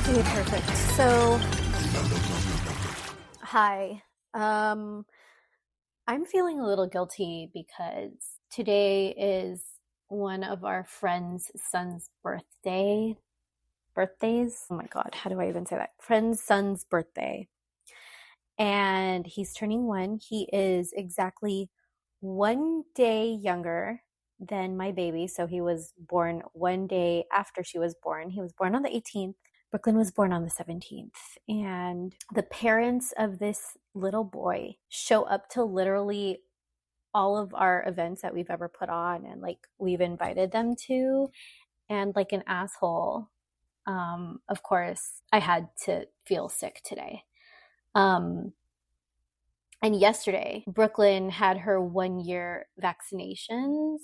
Okay, perfect. So, hi. Um, I'm feeling a little guilty because today is one of our friend's son's birthdays. Oh my God, how do I even say that? Friend's son's birthday. And he's turning one. He is exactly 1 day younger than my baby. So he was born 1 day after she was born. He was born on the 18th. Brooklyn was born on the 17th. And the parents of this little boy show up to literally all of our events that we've ever put on, and like we've invited them to. And like an asshole, of course, I had to feel sick today. Um, and yesterday, Brooklyn had her 1 year vaccinations.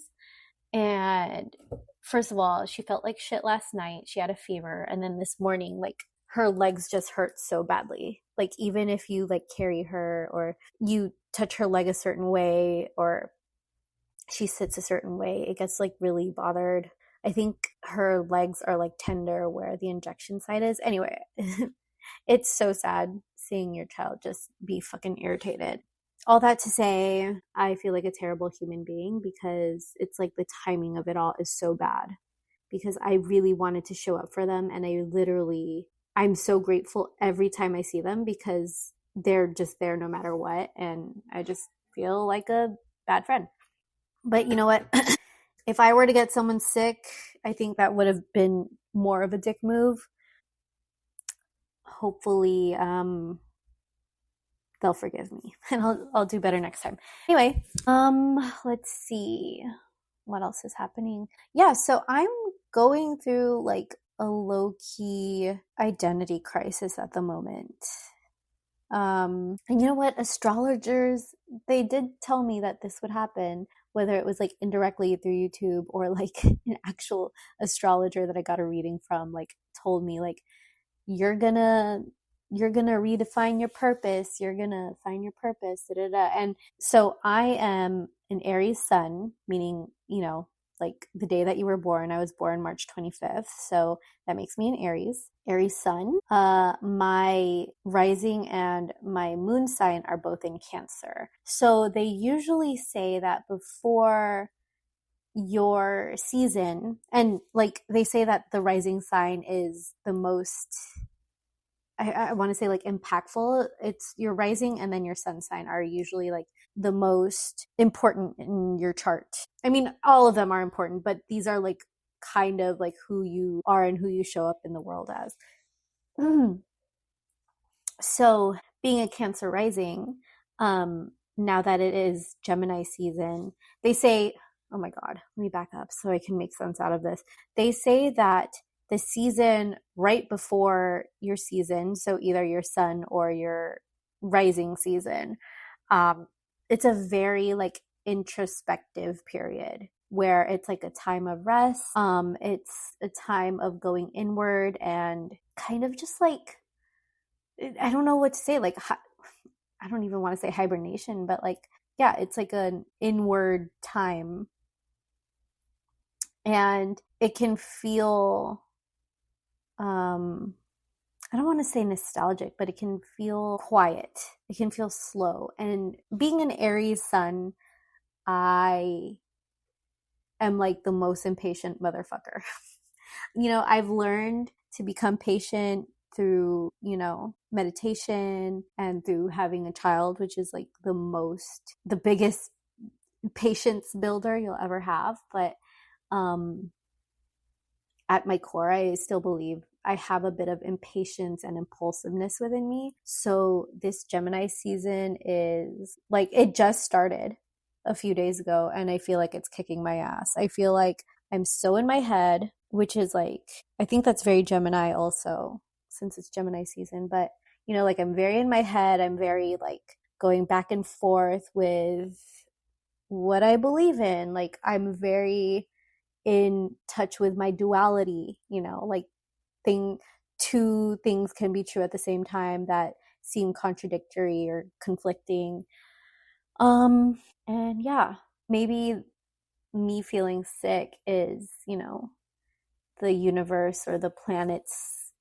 And first of all, she felt like shit last night. She had a fever. And then this morning, like her legs just hurt so badly. Like even if you like carry her or you touch her leg a certain way or she sits a certain way, it gets like really bothered. I think her legs are like tender where the injection site is. Anyway, it's so sad seeing your child just be fucking irritated. All that to say, I feel like a terrible human being because it's like the timing of it all is so bad. Because I really wanted to show up for them, and I'm so grateful every time I see them because they're just there no matter what, and I just feel like a bad friend. But you know what? If I were to get someone sick, I think that would have been more of a dick move. Hopefully, they'll forgive me and I'll do better next time. Anyway, let's see what else is happening. Yeah, so I'm going through like a low-key identity crisis at the moment. And you know what? Astrologers, they did tell me that this would happen, whether it was like indirectly through YouTube or like an actual astrologer that I got a reading from, like told me like you're gonna redefine your purpose, you're gonna find your purpose, da, da, da. And so I am an Aries sun, meaning, you know, like the day that you were born. I was born March 25th, so that makes me an Aries sun. My rising and my moon sign are both in Cancer. So they usually say that before your season, and like they say that the rising sign is the most, I want to say like impactful. It's your rising and then your sun sign are usually like the most important in your chart. I mean, all of them are important, but these are like kind of like who you are and who you show up in the world as. So being a Cancer rising, now that it is Gemini season, they say, oh my God, let me back up so I can make sense out of this. They say that the season right before your season, so either your sun or your rising season, it's a very like introspective period where it's like a time of rest. It's a time of going inward and kind of just like, I don't know what to say. Like, I don't even want to say hibernation, but like, yeah, it's like an inward time. And it can feel, I don't want to say nostalgic, but it can feel quiet. It can feel slow. And being an Aries sun, I am like the most impatient motherfucker. You know, I've learned to become patient through, you know, meditation and through having a child, which is like the biggest patience builder you'll ever have. But at my core, I still believe I have a bit of impatience and impulsiveness within me. So this Gemini season is like, it just started a few days ago and I feel like it's kicking my ass. I feel like I'm so in my head, which is like, I think that's very Gemini also, since it's Gemini season. But, you know, like I'm very in my head. I'm very like going back and forth with what I believe in. Like I'm very in touch with my duality, you know, like two things can be true at the same time that seem contradictory or conflicting. And yeah, maybe me feeling sick is, you know, the universe or the planets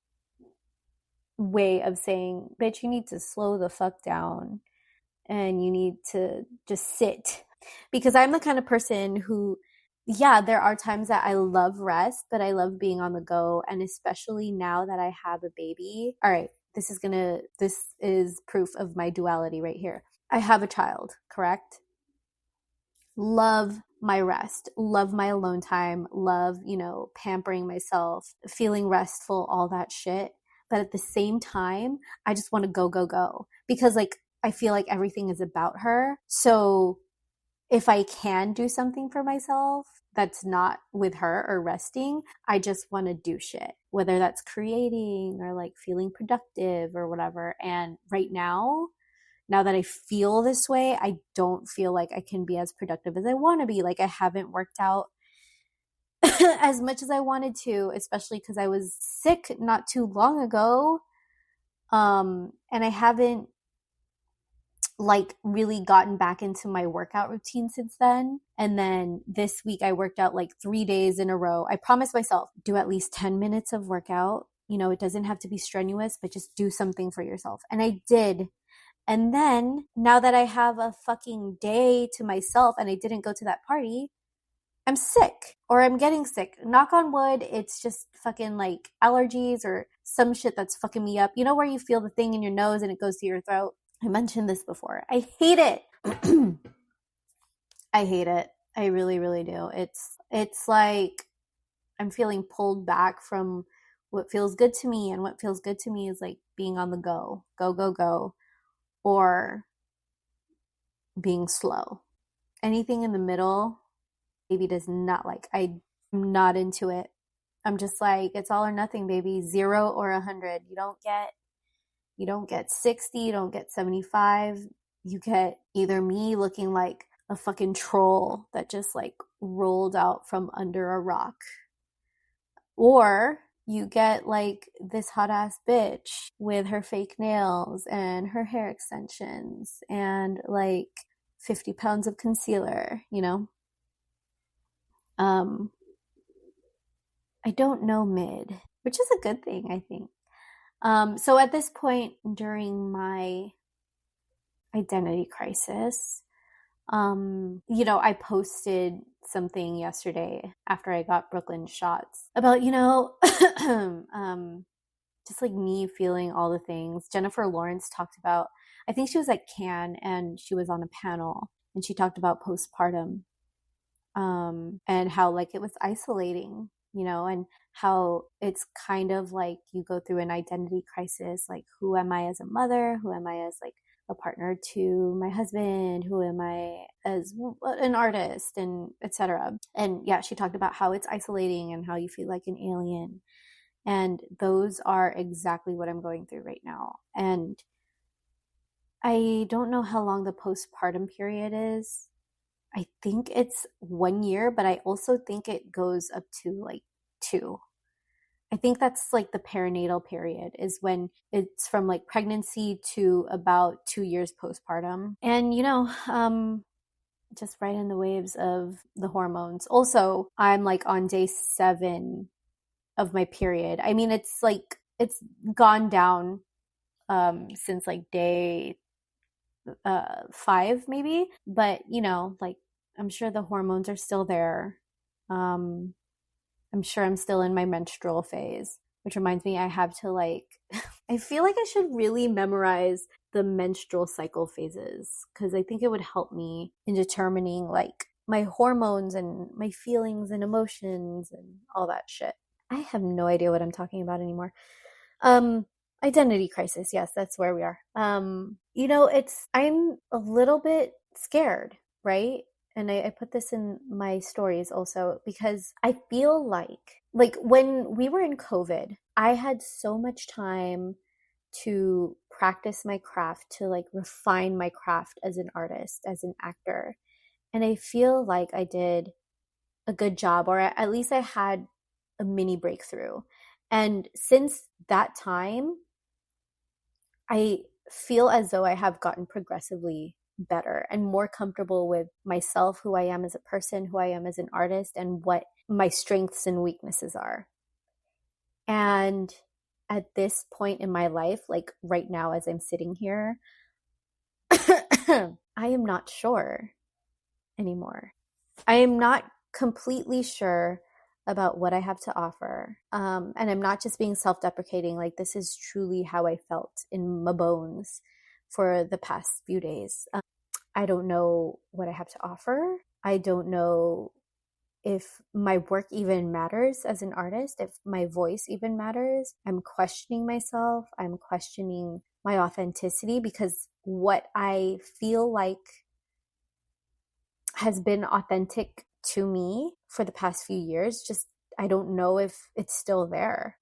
way of saying, bitch, you need to slow the fuck down and you need to just sit. Because I'm the kind of person who, yeah, there are times that I love rest, but I love being on the go. And especially now that I have a baby. All right, this is proof of my duality right here. I have a child, correct? Love my rest, love my alone time, love, pampering myself, feeling restful, all that shit. But at the same time, I just want to go, go, go because like I feel like everything is about her. So if I can do something for myself that's not with her or resting, I just want to do shit, whether that's creating or like feeling productive or whatever. And right now that I feel this way, I don't feel like I can be as productive as I want to be. Like I haven't worked out as much as I wanted to, especially because I was sick not too long ago. And I haven't like really gotten back into my workout routine since then. And then this week I worked out like 3 days in a row. I promised myself, do at least 10 minutes of workout. It doesn't have to be strenuous, but just do something for yourself. And I did. And then now that I have a fucking day to myself and I didn't go to that party, I'm sick or I'm getting sick. Knock on wood, it's just fucking like allergies or some shit that's fucking me up. You know where you feel the thing in your nose and it goes to your throat? I mentioned this before. I hate it. I hate it. I really, really do. It's like I'm feeling pulled back from what feels good to me, and what feels good to me is like being on the go, go, go, go, or being slow. Anything in the middle, baby does not like. I'm not into it. I'm just like, it's all or nothing, baby. 0 or 100. You don't get 60, you don't get 75. You get either me looking like a fucking troll that just like rolled out from under a rock, or you get like this hot ass bitch with her fake nails and her hair extensions and like 50 pounds of concealer. Um, I don't know mid, which is a good thing, I think. So at this point during my identity crisis, I posted something yesterday after I got Brooklyn shots about, just like me feeling all the things. Jennifer Lawrence talked about, I think she was at Cannes and she was on a panel and she talked about postpartum, and how like it was isolating, and how it's kind of like you go through an identity crisis, like who am I as a mother, who am I as like a partner to my husband, who am I as an artist, and etc. And yeah, she talked about how it's isolating and how you feel like an alien, and those are exactly what I'm going through right now. And I don't know how long the postpartum period is. I think it's 1 year, but I also think it goes up to like 2. I think that's like the perinatal period is when it's from like pregnancy to about 2 years postpartum. And, just right in the waves of the hormones. Also, I'm like on day 7 of my period. I mean, it's like, it's gone down since like day 5 maybe, but like I'm sure the hormones are still there. um I'm sure I'm still in my menstrual phase, which reminds me I have to like I feel like I should really memorize the menstrual cycle phases because I think it would help me in determining like my hormones and my feelings and emotions and all that shit. I have no idea what I'm talking about anymore. um Identity crisis, yes, that's where we are. I'm a little bit scared, right? And I put this in my stories also because I feel like when we were in COVID, I had so much time to practice my craft, to like refine my craft as an artist, as an actor. And I feel like I did a good job, or at least I had a mini breakthrough. And since that time, I feel as though I have gotten progressively better and more comfortable with myself, who I am as a person, who I am as an artist, and what my strengths and weaknesses are. And at this point in my life, like right now as I'm sitting here, I am not sure anymore. I am not completely sure about what I have to offer. And I'm not just being self deprecating, like, this is truly how I felt in my bones for the past few days. I don't know what I have to offer. I don't know if my work even matters as an artist, if my voice even matters. I'm questioning myself. I'm questioning my authenticity, because what I feel like has been authentic to me for the past few years, just, I don't know if it's still there.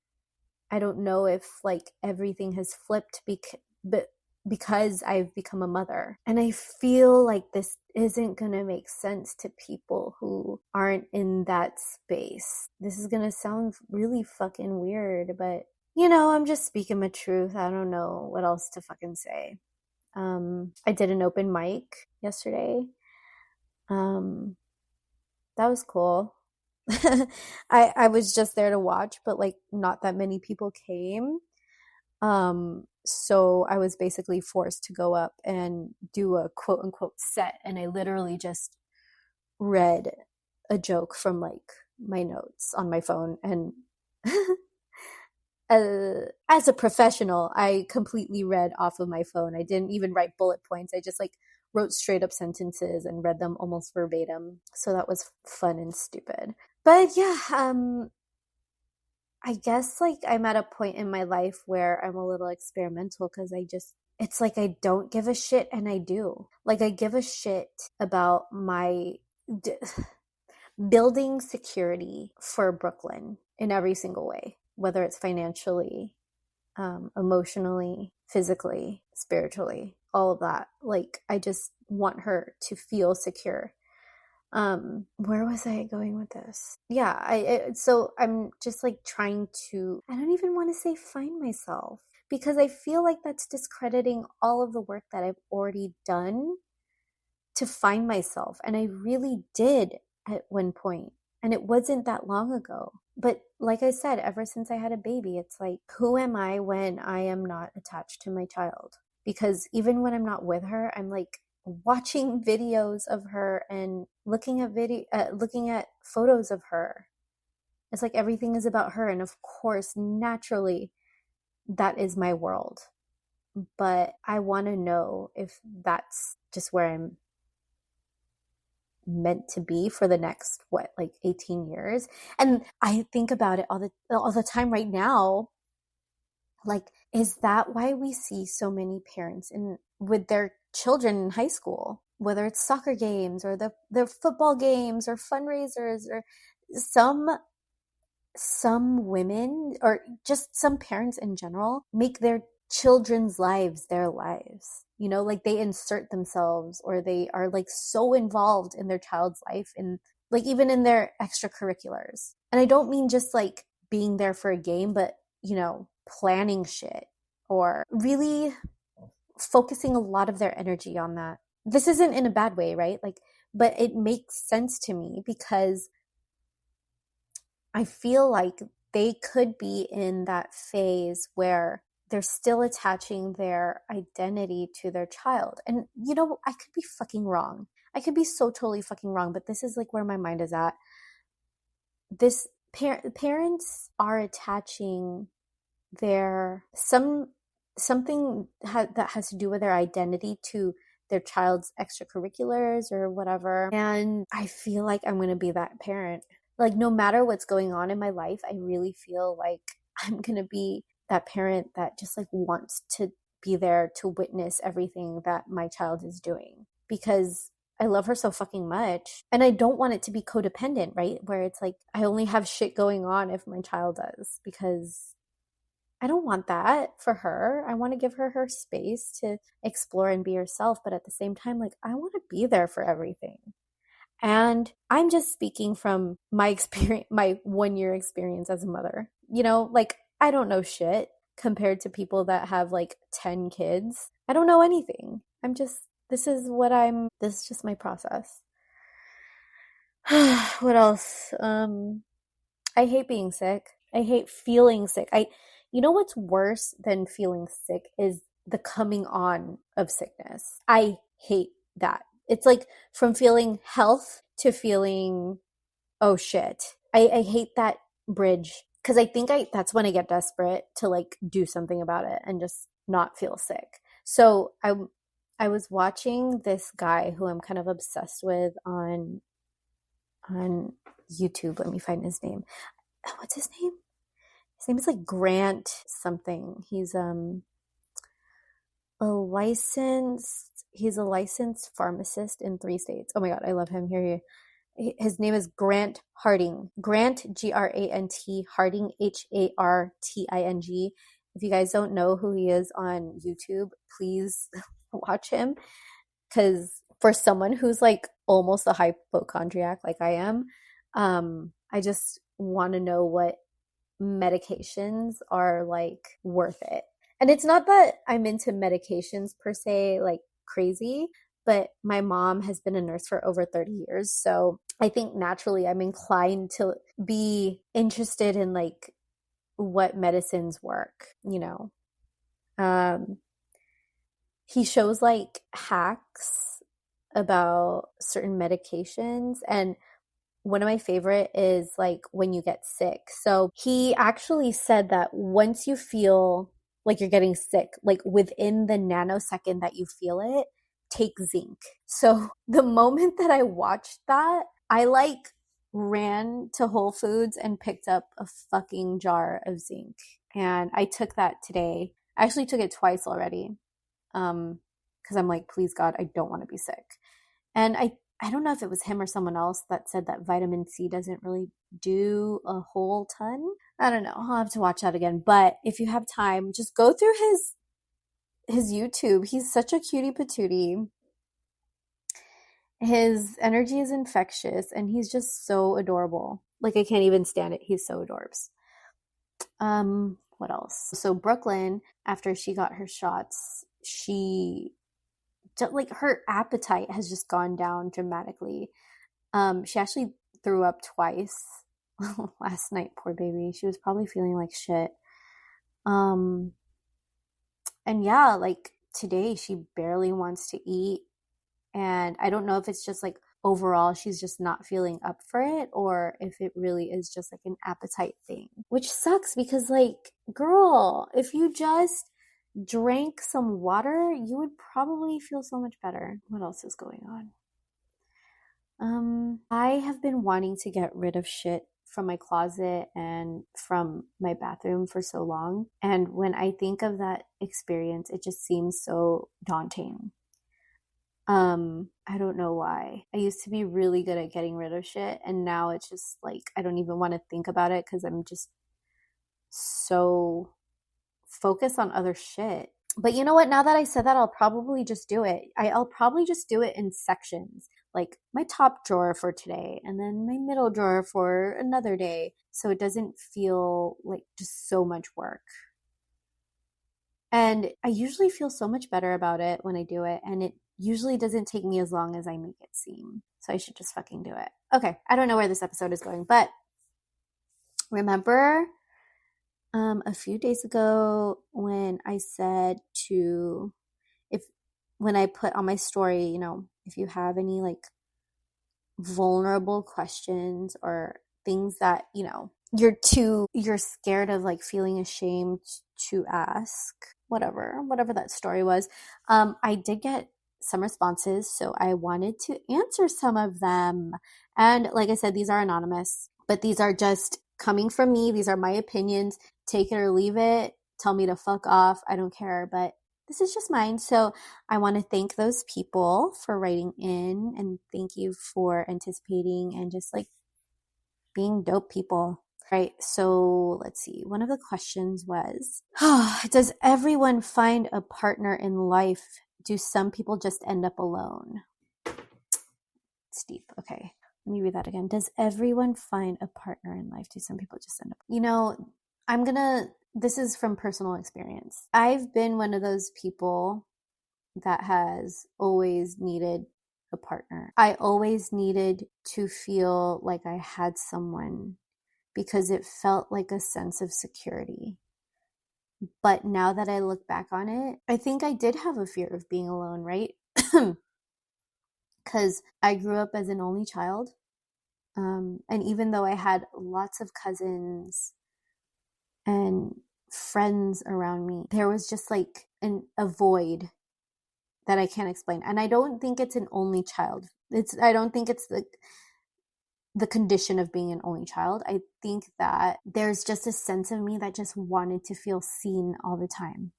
I don't know if like everything has flipped because I've become a mother. And I feel like this isn't going to make sense to people who aren't in that space. This is going to sound really fucking weird, but I'm just speaking my truth. I don't know what else to fucking say. I did an open mic yesterday. Um, that was cool. I was just there to watch, but like not that many people came. So I was basically forced to go up and do a quote unquote set, and I literally just read a joke from like my notes on my phone. And as a professional, I completely read off of my phone. I didn't even write bullet points. I just like wrote straight up sentences and read them almost verbatim. So that was fun and stupid. But yeah, I guess like I'm at a point in my life where I'm a little experimental, because it's like I don't give a shit and I do. Like, I give a shit about my building security for Brooklyn in every single way, whether it's financially, emotionally, physically, spiritually, all of that. Like, I just want her to feel secure. Where was I going with this? Yeah, so I'm just like trying to, I don't even want to say find myself, because I feel like that's discrediting all of the work that I've already done to find myself. And I really did at one point, and it wasn't that long ago. But like I said, ever since I had a baby, it's like, who am I when I am not attached to my child? Because even when I'm not with her, I'm like watching videos of her and looking at photos of her. It's like everything is about her, and of course, naturally, that is my world. But I want to know if that's just where I'm meant to be for the next, what, like 18 years. And I think about it all the time right now. Like, is that why we see so many parents with their children in high school, whether it's soccer games or the football games or fundraisers, or some women, or just some parents in general, make their children's lives their lives? Like, they insert themselves, or they are like so involved in their child's life, and like even in their extracurriculars. And I don't mean just like being there for a game, but planning shit, or really focusing a lot of their energy on that. This isn't in a bad way, right? Like, but it makes sense to me, because I feel like they could be in that phase where they're still attaching their identity to their child. And I could be fucking wrong. I could be so totally fucking wrong, but this is like where my mind is at. This parents are attaching something that has to do with their identity to their child's extracurriculars or whatever. And I feel like I'm going to be that parent. Like, no matter what's going on in my life, I really feel like I'm going to be that parent that just like wants to be there to witness everything that my child is doing, because I love her so fucking much. And I don't want it to be codependent, right? Where it's like I only have shit going on if my child does, because I don't want that for her. I want to give her her space to explore and be herself. But at the same time, like, I want to be there for everything. And I'm just speaking from my experience, my 1 year experience as a mother. Like, I don't know shit compared to people that have like 10 kids. I don't know anything. This is just my process. What else? I hate being sick. I hate feeling sick. You know what's worse than feeling sick is the coming on of sickness. I hate that. It's like from feeling health to feeling, oh shit. I hate that bridge because I think that's when I get desperate to like do something about it and just not feel sick. So I was watching this guy who I'm kind of obsessed with on YouTube. Let me find his name. What's his name? His name is like Grant something. He's a licensed pharmacist in 3 states. Oh my God, I love him. His name is Grant Harding. Grant, Grant Harding, Harting. If you guys don't know who he is on YouTube, please watch him. Because for someone who's like almost a hypochondriac like I am, I just want to know what medications are like worth it. And it's not that I'm into medications per se, like crazy, but my mom has been a nurse for over 30 years. So I think naturally I'm inclined to be interested in like what medicines work, you know. Um, he shows like hacks about certain medications, and one of my favorite is like when you get sick. So he actually said that once you feel like you're getting sick, like within the nanosecond that you feel it, take zinc. So the moment that I watched that, I like ran to Whole Foods and picked up a fucking jar of zinc. And I took that today. I actually took it twice already. Because I'm like, please God, I don't want to be sick. And I don't know if it was him or someone else that said that vitamin C doesn't really do a whole ton. I don't know. I'll have to watch that again. But if you have time, just go through his YouTube. He's such a cutie patootie. His energy is infectious and he's just so adorable. Like I can't even stand it. He's so adorbs. What else? So Brooklyn, after she got her shots, like her appetite has just gone down dramatically. She actually threw up twice last night, poor baby. She was probably feeling like shit. And yeah, like today she barely wants to eat. And I don't know if it's just like overall she's just not feeling up for it or if it really is just like an appetite thing, which sucks because like, girl, if you just drank some water, you would probably feel so much better. What else is going on? I have been wanting to get rid of shit from my closet and from my bathroom for so long. And when I think of that experience, it just seems so daunting. I don't know why. I used to be really good at getting rid of shit, and now it's just like I don't even want to think about it because I'm just so focused on other shit. But you know what? Now that I said that, I'll probably just do it. I'll probably just do it in sections, like my top drawer for today, and then my middle drawer for another day, so it doesn't feel like just so much work. And I usually feel so much better about it when I do it, and it usually doesn't take me as long as I make it seem. So I should just fucking do it. Okay, I don't know where this episode is going, but remember a few days ago when I said when I put on my story, you know, if you have any like vulnerable questions or things that, you know, you're scared of like feeling ashamed to ask, whatever that story was. I did get some responses, so I wanted to answer some of them. And like I said, these are anonymous, but these are just coming from me. These are my opinions. Take it or leave it. Tell me to fuck off. I don't care, but this is just mine. So I want to thank those people for writing in, and thank you for anticipating and just like being dope people. Right. So let's see. One of the questions was, does everyone find a partner in life? Do some people just end up alone? It's deep. Okay. Let me read that again. Does everyone find a partner in life? Do some people just end up? You know, this is from personal experience. I've been one of those people that has always needed a partner. I always needed to feel like I had someone because it felt like a sense of security. But now that I look back on it, I think I did have a fear of being alone, right? Because I grew up as an only child. And even though I had lots of cousins and friends around me, there was just like a void that I can't explain. And I don't think it's an only child. I don't think it's the condition of being an only child. I think that there's just a sense of me that just wanted to feel seen all the time.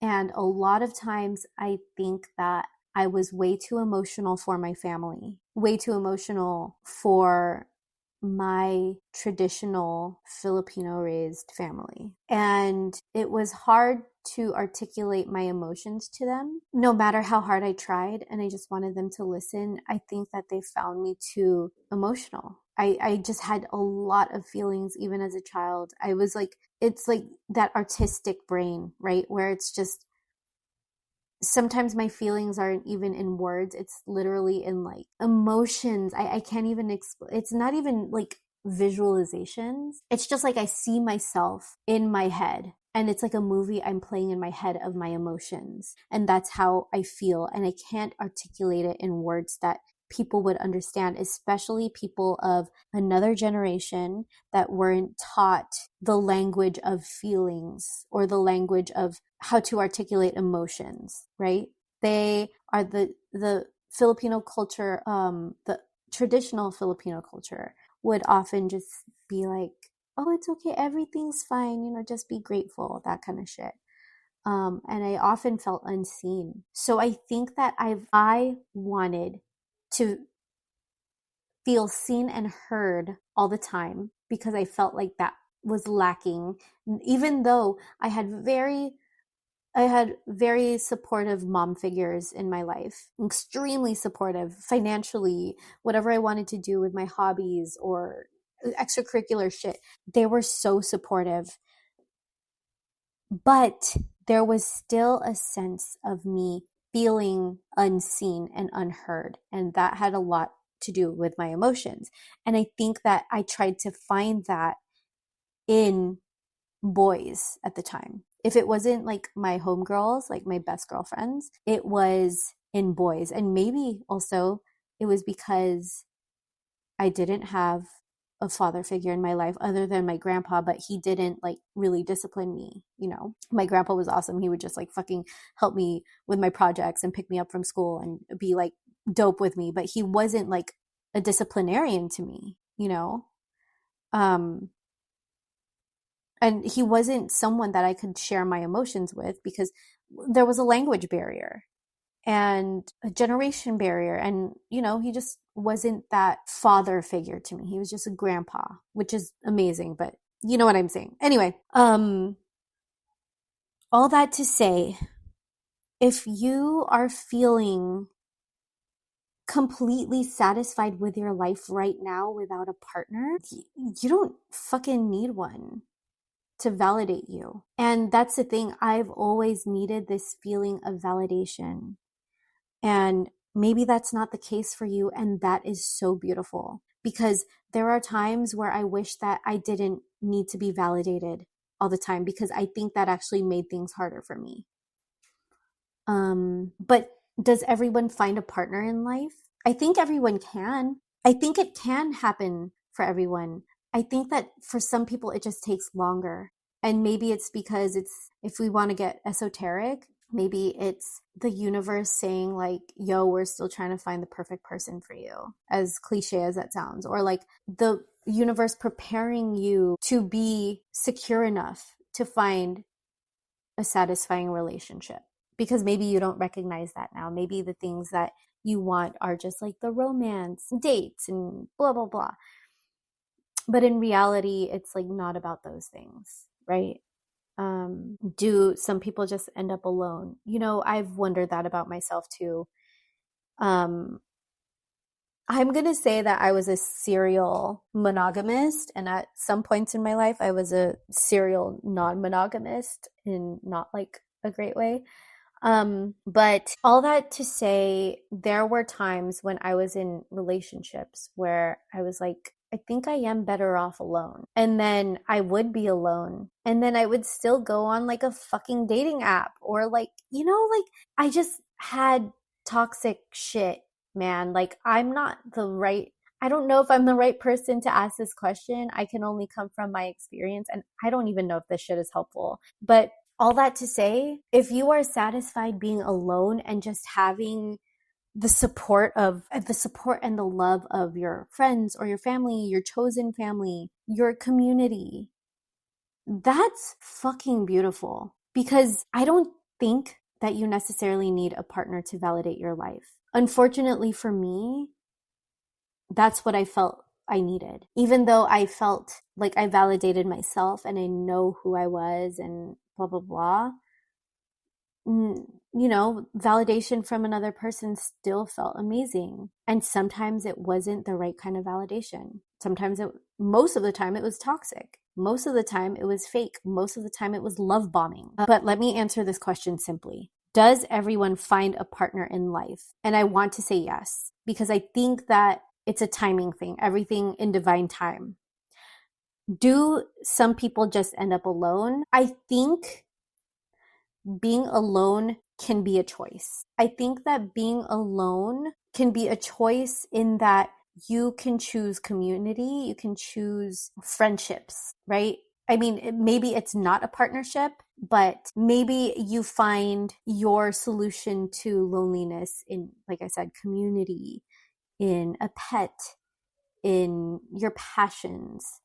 And a lot of times I think that I was way too emotional for my family, way too emotional for my traditional Filipino raised family. And it was hard to articulate my emotions to them, no matter how hard I tried. And I just wanted them to listen. I think that they found me too emotional. I just had a lot of feelings even as a child. I was like, it's like that artistic brain, right? Where it's just, sometimes my feelings aren't even in words. It's literally in like emotions. I can't even explain. It's not even like visualizations. It's just like I see myself in my head. And it's like a movie I'm playing in my head of my emotions. And that's how I feel. And I can't articulate it in words that people would understand, especially people of another generation that weren't taught the language of feelings or the language of how to articulate emotions, right? They are the Filipino culture, the traditional Filipino culture would often just be like, oh, it's okay, everything's fine, just be grateful, that kind of shit. And I often felt unseen. So I think that I wanted to feel seen and heard all the time because I felt like that was lacking, even though I had very supportive mom figures in my life, extremely supportive financially, whatever I wanted to do with my hobbies or extracurricular shit. They were so supportive. But there was still a sense of me feeling unseen and unheard. And that had a lot to do with my emotions. And I think that I tried to find that in boys at the time. If it wasn't like my homegirls, like my best girlfriends, it was in boys. And maybe also it was because I didn't have a father figure in my life other than my grandpa, but he didn't like really discipline me. My grandpa was awesome. He would just like fucking help me with my projects and pick me up from school and be like dope with me, but he wasn't like a disciplinarian to me. Um, and he wasn't someone that I could share my emotions with because there was a language barrier and a generation barrier. And, he just wasn't that father figure to me. He was just a grandpa, which is amazing, but you know what I'm saying. Anyway, all that to say, if you are feeling completely satisfied with your life right now without a partner, you don't fucking need one to validate you. And that's the thing. I've always needed this feeling of validation. And maybe that's not the case for you. And that is so beautiful because there are times where I wish that I didn't need to be validated all the time because I think that actually made things harder for me. But does everyone find a partner in life? I think everyone can. I think it can happen for everyone. I think that for some people, it just takes longer. And maybe it's because if we want to get esoteric, maybe it's the universe saying like, yo, we're still trying to find the perfect person for you, as cliche as that sounds, or like the universe preparing you to be secure enough to find a satisfying relationship because maybe you don't recognize that now. Maybe the things that you want are just like the romance, dates, and blah, blah, blah. But in reality, it's like not about those things, right? Do some people just end up alone? I've wondered that about myself too. I'm going to say that I was a serial monogamist, and at some points in my life, I was a serial non-monogamist in not like a great way. But all that to say, there were times when I was in relationships where I was like, I think I am better off alone. And then I would be alone. And then I would still go on like a fucking dating app or like, like I just had toxic shit, man. Like I don't know if I'm the right person to ask this question. I can only come from my experience and I don't even know if this shit is helpful. But all that to say, if you are satisfied being alone and just having the support and the love of your friends or your family, your chosen family, your community, that's fucking beautiful. Because I don't think that you necessarily need a partner to validate your life. Unfortunately for me, that's what I felt I needed. Even though I felt like I validated myself and I know who I was and blah, blah, blah, validation from another person still felt amazing. And sometimes it wasn't the right kind of validation. Most of the time, it was toxic. Most of the time, it was fake. Most of the time, it was love bombing. But let me answer this question simply. Does everyone find a partner in life? And I want to say yes, because I think that it's a timing thing, everything in divine time. Do some people just end up alone? I think being alone can be a choice. I think that being alone can be a choice in that you can choose community, you can choose friendships, right? I mean, maybe it's not a partnership, but maybe you find your solution to loneliness in, like I said, community, in a pet, in your passions.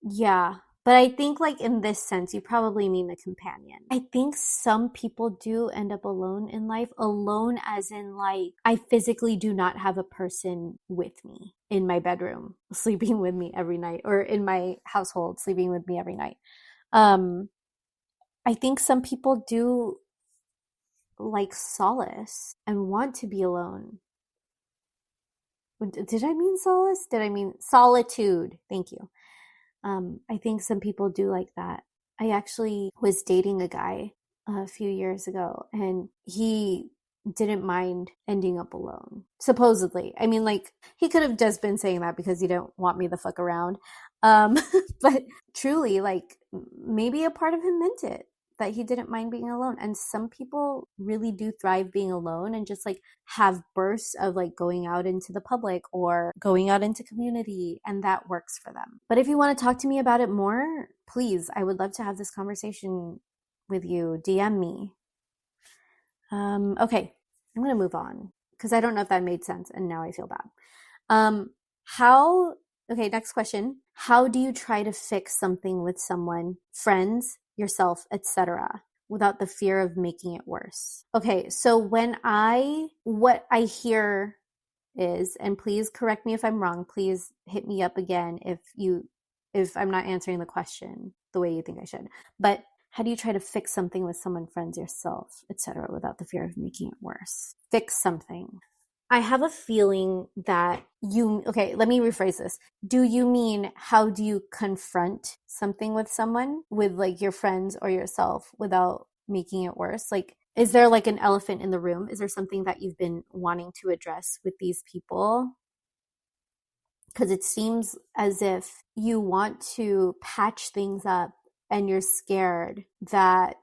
Yeah. But I think, like, in this sense, you probably mean a companion. I think some people do end up alone in life, alone as in, like, I physically do not have a person with me in my bedroom, sleeping with me every night, or in my household, sleeping with me every night. Um, I think some people do like solace and want to be alone. Did I mean solace? Did I mean solitude? Thank you. I think some people do like that. I actually was dating a guy a few years ago and he didn't mind ending up alone. Supposedly. I mean, like, he could have just been saying that because he didn't want me the fuck around. Um, but truly, like, maybe a part of him meant it, that he didn't mind being alone. And some people really do thrive being alone and just like have bursts of like going out into the public or going out into community, and that works for them. But if you want to talk to me about it more, please, I would love to have this conversation with you. DM me. Okay, I'm going to move on because I don't know if that made sense and now I feel bad. Um, how, okay, next question. How do you try to fix something with someone, friends, yourself, etc., without the fear of making it worse? Okay, so what I hear is, and please correct me if I'm wrong, please hit me up again if I'm not answering the question the way you think I should. But how do you try to fix something with someone, friends, yourself, etc., without the fear of making it worse? Fix something. I have a feeling that okay, let me rephrase this. Do you mean how do you confront something with someone, with like your friends or yourself, without making it worse? Like, is there like an elephant in the room? Is there something that you've been wanting to address with these people? Because it seems as if you want to patch things up and you're scared that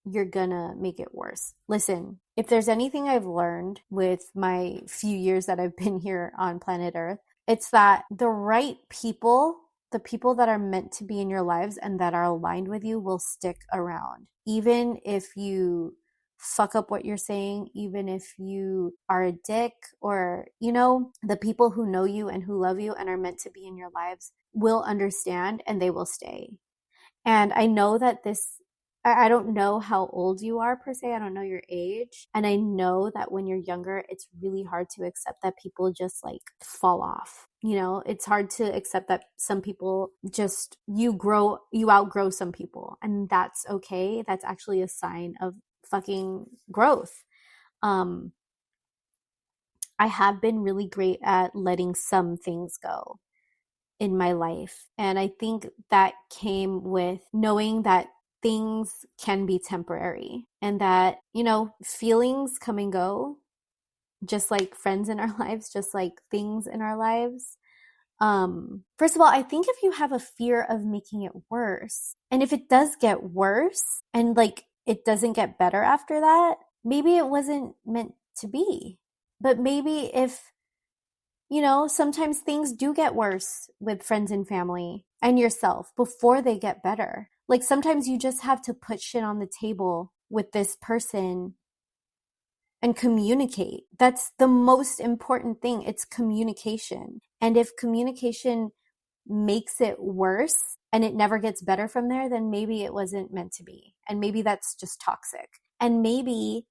you're gonna make it worse. Listen, if there's anything I've learned with my few years that I've been here on planet Earth, it's that the right people, the people that are meant to be in your lives and that are aligned with you, will stick around. Even if you fuck up what you're saying, even if you are a dick, or, the people who know you and who love you and are meant to be in your lives will understand and they will stay. And I know that I don't know how old you are per se. I don't know your age. And I know that when you're younger, it's really hard to accept that people just like fall off. It's hard to accept that some people just, you outgrow some people, and that's okay. That's actually a sign of fucking growth. I have been really great at letting some things go in my life. And I think that came with knowing that things can be temporary and that, feelings come and go, just like friends in our lives, just like things in our lives. First of all, I think if you have a fear of making it worse, and if it does get worse and like it doesn't get better after that, maybe it wasn't meant to be. But maybe if, sometimes things do get worse with friends and family and yourself before they get better. Like sometimes you just have to put shit on the table with this person and communicate. That's the most important thing. It's communication. And if communication makes it worse and it never gets better from there, then maybe it wasn't meant to be. And maybe that's just toxic. And maybe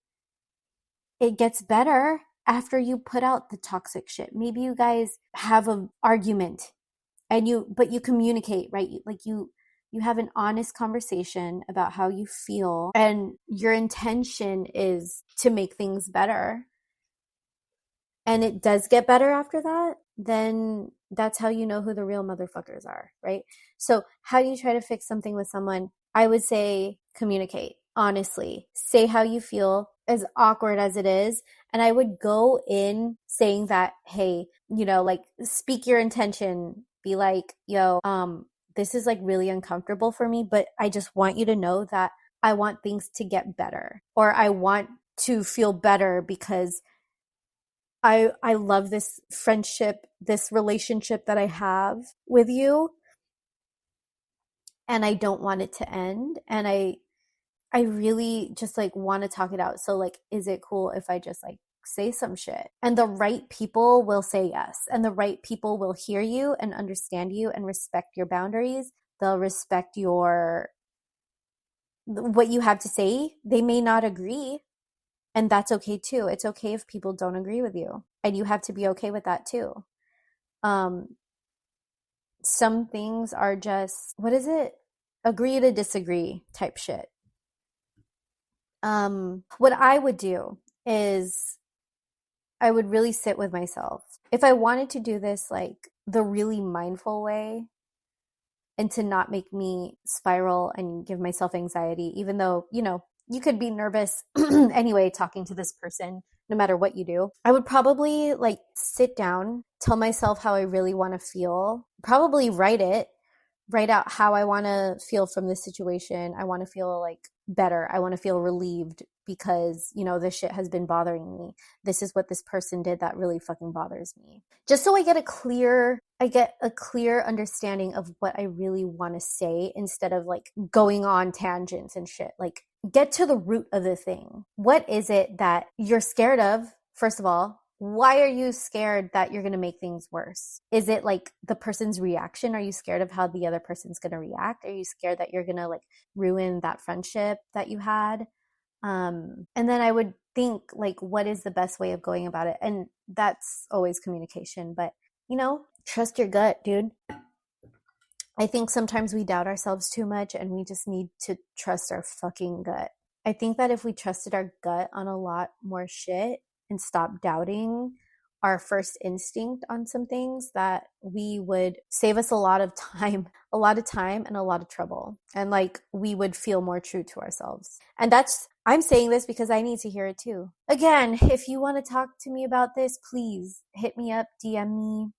it gets better after you put out the toxic shit. Maybe you guys have an argument and but you communicate, right? You have an honest conversation about how you feel and your intention is to make things better. And it does get better after that, then that's how you know who the real motherfuckers are, right? So how do you try to fix something with someone? I would say communicate, honestly. Say how you feel, as awkward as it is. And I would go in saying that, hey, like speak your intention. Be like, yo, this is like really uncomfortable for me, but I just want you to know that I want things to get better, or I want to feel better because I love this friendship, this relationship that I have with you, and I don't want it to end. And I really just like want to talk it out. So like, is it cool if I just like say some shit? And the right people will say yes. And the right people will hear you and understand you and respect your boundaries. They'll respect what you have to say. They may not agree, and that's okay too. It's okay if people don't agree with you, and you have to be okay with that too. Um, some things are just, what is it? Agree to disagree type shit. What I would do is I would really sit with myself. If I wanted to do this like the really mindful way and to not make me spiral and give myself anxiety, even though, you could be nervous anyway talking to this person no matter what you do. I would probably like sit down, tell myself how I really want to feel, probably write out how I want to feel from this situation. I want to feel like better. I want to feel relieved because, this shit has been bothering me. This is what this person did that really fucking bothers me. Just so I get a clear understanding of what I really want to say instead of like going on tangents and shit. Like get to the root of the thing. What is it that you're scared of? First of all, why are you scared that you're going to make things worse? Is it like the person's reaction? Are you scared of how the other person's going to react? Are you scared that you're going to like ruin that friendship that you had? And then I would think like, what is the best way of going about it? And that's always communication, but trust your gut, dude. I think sometimes we doubt ourselves too much and we just need to trust our fucking gut. I think that if we trusted our gut on a lot more shit and stopped doubting our first instinct on some things, that we would save us a lot of time and a lot of trouble. And like we would feel more true to ourselves. And I'm saying this because I need to hear it too. Again, if you want to talk to me about this, please hit me up, DM me.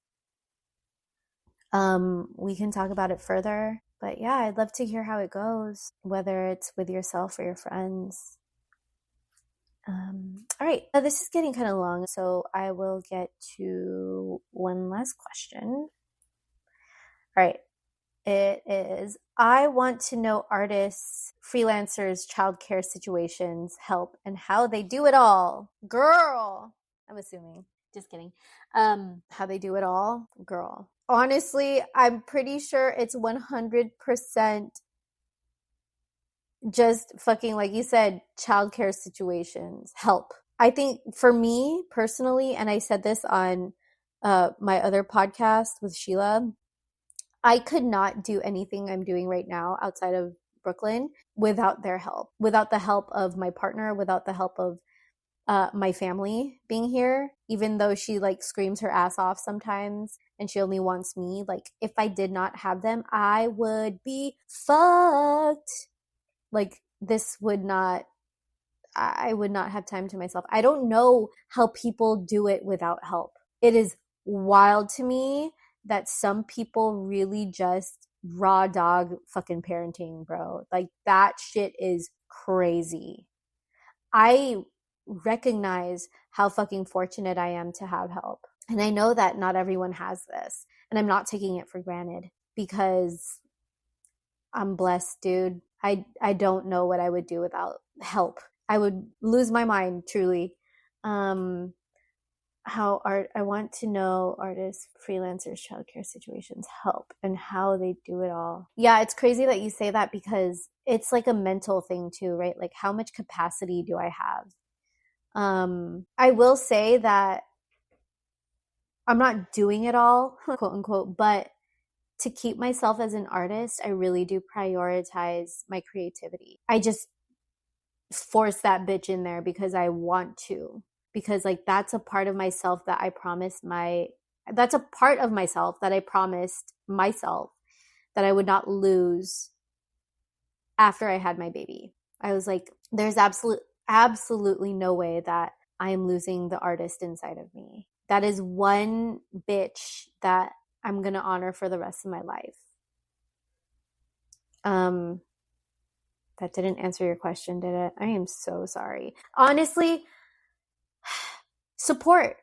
We can talk about it further. But yeah, I'd love to hear how it goes, whether it's with yourself or your friends. All right, this is getting kind of long, so I will get to one last question. All right, it is, I want to know artists, freelancers, childcare situations, help, and how they do it all. Girl, I'm assuming. Just kidding. How they do it all. Girl. Honestly, I'm pretty sure it's 100% just fucking, like you said, childcare situations, help. I think for me personally, and I said this on my other podcast with Sheila, I could not do anything I'm doing right now outside of Brooklyn without their help, without the help of my partner, without the help of my family being here, even though she like screams her ass off sometimes and she only wants me. Like if I did not have them, I would be fucked. Like this would not, I would not have time to myself. I don't know how people do it without help. It is wild to me that some people really just raw dog fucking parenting, bro. Like that shit is crazy. I recognize how fucking fortunate I am to have help. And I know that not everyone has this. And I'm not taking it for granted because I'm blessed, dude. I don't know what I would do without help. I would lose my mind, truly. I want to know artists, freelancers, childcare situations help and how they do it all. Yeah, it's crazy that you say that because it's like a mental thing too, right? Like how much capacity do I have? I will say that I'm not doing it all, quote unquote, but to keep myself as an artist, I really do prioritize my creativity. I just force that bitch in there because I want to. Because like that's a part of myself that I promised that's a part of myself that I promised myself that I would not lose after I had my baby. I was like, there's absolutely no way that I am losing the artist inside of me. That is one bitch that I'm going to honor for the rest of my life. That didn't answer your question, did it? I am so sorry. Honestly, support,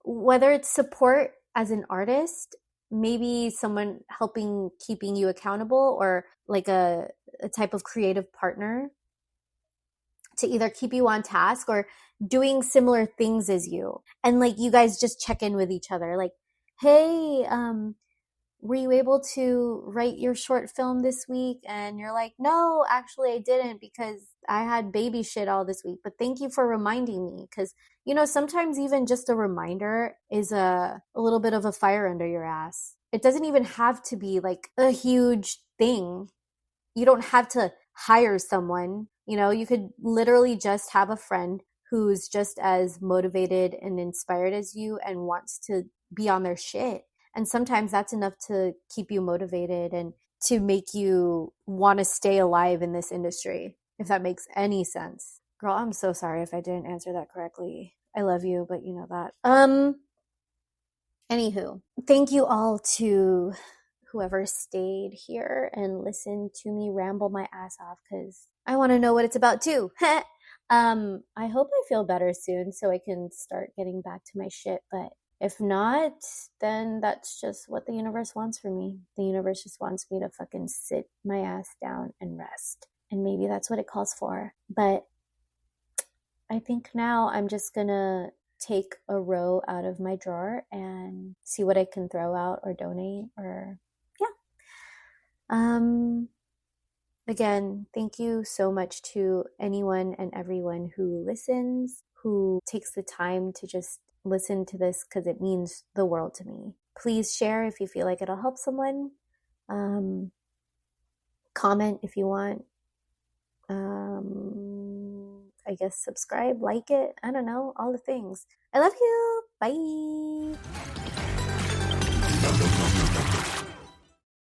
whether it's support as an artist, maybe someone helping keeping you accountable, or like a type of creative partner to either keep you on task or doing similar things as you. And like you guys just check in with each other like, hey, were you able to write your short film this week? And you're like, no, actually I didn't because I had baby shit all this week. But thank you for reminding me. Because, sometimes even just a reminder is a little bit of a fire under your ass. It doesn't even have to be like a huge thing. You don't have to hire someone. You could literally just have a friend who's just as motivated and inspired as you and wants to be on their shit. And sometimes that's enough to keep you motivated and to make you want to stay alive in this industry, if that makes any sense. Girl, I'm so sorry if I didn't answer that correctly. I love you, but you know that. Anywho, thank you all to whoever stayed here and listened to me ramble my ass off because I want to know what it's about too. I hope I feel better soon so I can start getting back to my shit, but if not, then that's just what the universe wants for me. The universe just wants me to fucking sit my ass down and rest. And maybe that's what it calls for. But I think now I'm just gonna take a row out of my drawer and see what I can throw out or donate or yeah. Again, thank you so much to anyone and everyone who listens, who takes the time to just listen to this because it means the world to me. Please share if you feel like it'll help someone. Comment if you want. I guess subscribe, like it. I don't know, all the things. I love you. Bye.